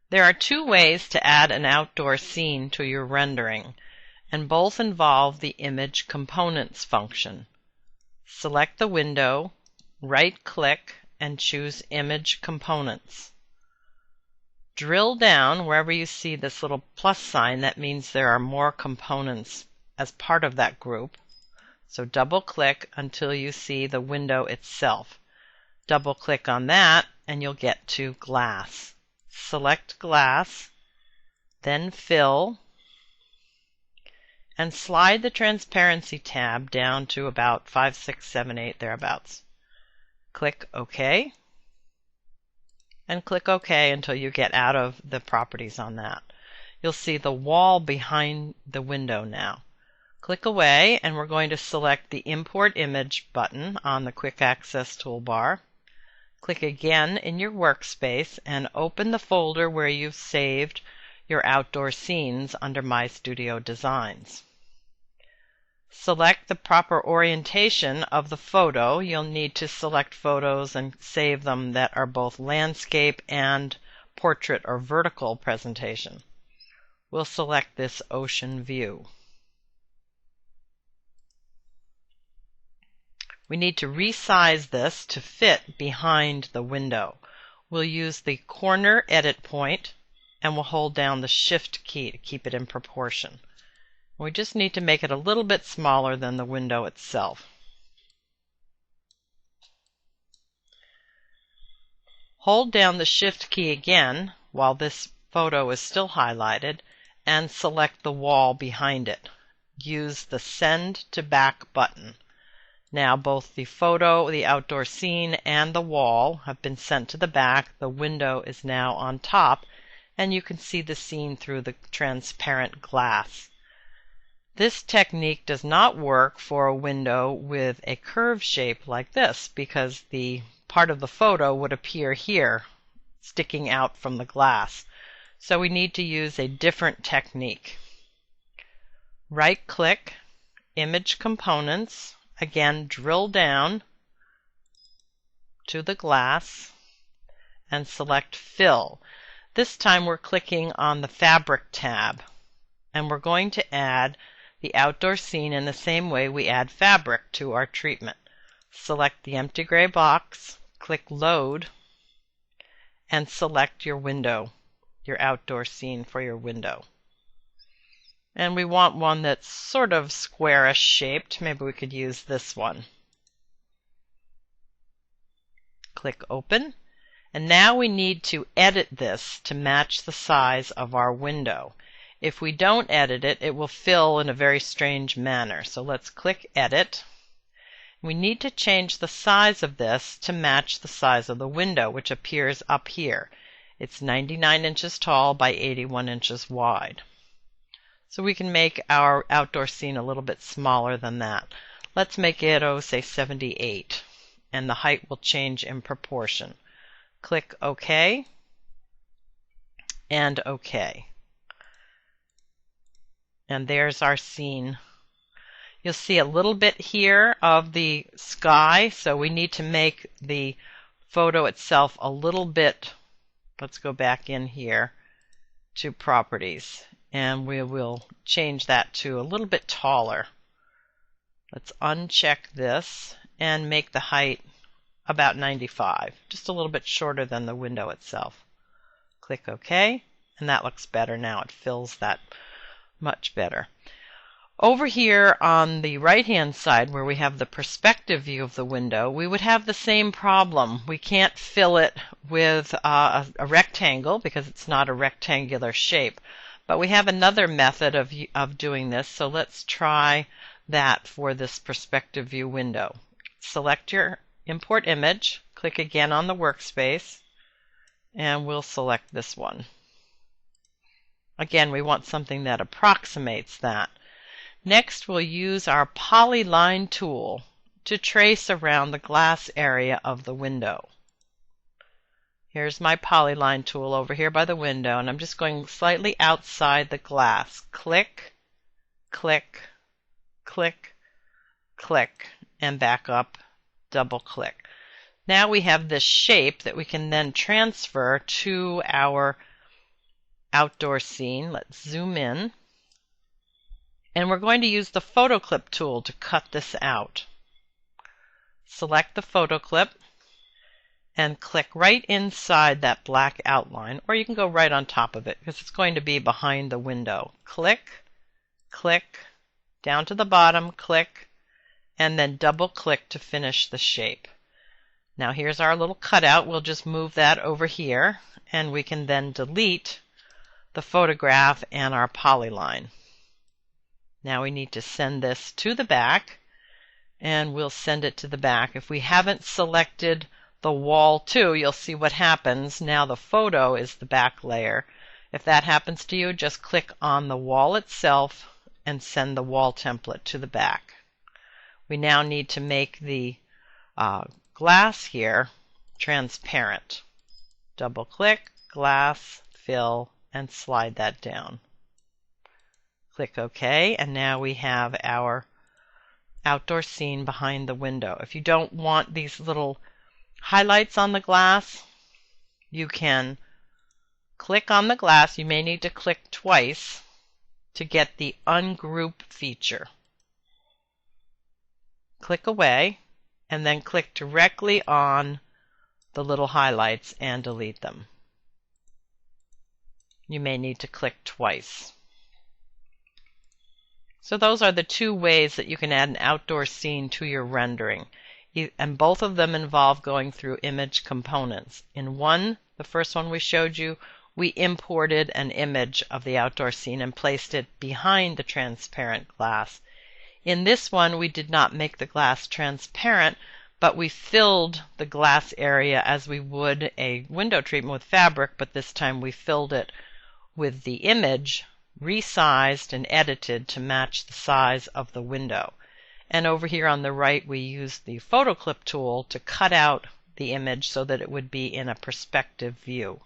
There are two ways to add an outdoor scene to your rendering, and both involve the Image Components function. Select the window, right-click, and choose Image Components. Drill down wherever you see this little plus sign. That means there are more components as part of that group. So double-click until you see the window itself. Double-click on that and you'll get to Glass. Select Glass, then Fill, and slide the Transparency tab down to about 5, 6, 7, 8, thereabouts. Click OK, and click OK until you get out of the properties on that. You'll see the wall behind the window now. Click away, and we're going to select the Import Image button on the Quick Access toolbar. Click again in your workspace and open the folder where you've saved your outdoor scenes under My Studio Designs. Select the proper orientation of the photo. You'll need to select photos and save them that are both landscape and portrait or vertical presentation. We'll select this ocean view. We need to resize this to fit behind the window. We'll use the corner edit point and we'll hold down the Shift key to keep it in proportion. We just need to make it a little bit smaller than the window itself. Hold down the Shift key again while this photo is still highlighted and select the wall behind it. Use the Send to Back button. Now both the photo, the outdoor scene, and the wall have been sent to the back. The window is now on top, and you can see the scene through the transparent glass. This technique does not work for a window with a curved shape like this, because the part of the photo would appear here, sticking out from the glass. So we need to use a different technique. Right-click, Image Components, again drill down to the glass and select Fill. This time we're clicking on the Fabric tab, and we're going to add the outdoor scene in the same way we add fabric to our treatment. Select the empty gray box, click Load, and select your window, your outdoor scene for your window. And we want one that's sort of squarish shaped. Maybe we could use this one. Click Open. And now we need to edit this to match the size of our window. If we don't edit it, it will fill in a very strange manner. So let's click Edit. We need to change the size of this to match the size of the window, which appears up here. It's 99 inches tall by 81 inches wide. So we can make our outdoor scene a little bit smaller than that. Let's make it, say 78, and the height will change in proportion. Click OK and OK. And there's our scene. You'll see a little bit here of the sky, so we need to make the photo itself a little bit. Let's go back in here to Properties, and we will change that to a little bit taller. Let's uncheck this and make the height about 95, just a little bit shorter than the window itself. Click OK, and that looks better now. It fills that much better. Over here on the right-hand side where we have the perspective view of the window, we would have the same problem. We can't fill it with a rectangle because it's not a rectangular shape. But we have another method of doing this, so let's try that for this perspective view window. Select your import image, click again on the workspace, and we'll select this one. Again, we want something that approximates that. Next, we'll use our Polyline tool to trace around the glass area of the window. Here's my Polyline tool over here by the window, and I'm just going slightly outside the glass. Click, click, click, click, and back up, double click. Now we have this shape that we can then transfer to our outdoor scene. Let's zoom in. And we're going to use the photo clip tool to cut this out. Select the photo clip and click right inside that black outline, or you can go right on top of it because it's going to be behind the window. Click, click, down to the bottom, click, and then double click to finish the shape. Now here's our little cutout. We'll just move that over here, and we can then delete the photograph and our polyline. Now we need to send this to the back, and we'll send it to the back. If we haven't selected the wall too, you'll see what happens. Now the photo is the back layer. If that happens to you, just click on the wall itself and send the wall template to the back. We now need to make the glass here transparent. Double click, glass, fill, and slide that down. Click OK, and now we have our outdoor scene behind the window. If you don't want these little highlights on the glass, you can click on the glass. You may need to click twice to get the ungroup feature. Click away, and then click directly on the little highlights and delete them. You may need to click twice. So those are the two ways that you can add an outdoor scene to your rendering. And both of them involve going through image components. In one, the first one we showed you, we imported an image of the outdoor scene and placed it behind the transparent glass. In this one, we did not make the glass transparent, but we filled the glass area as we would a window treatment with fabric, but this time we filled it with the image, resized and edited to match the size of the window. And over here on the right, we used the photo clip tool to cut out the image so that it would be in a perspective view.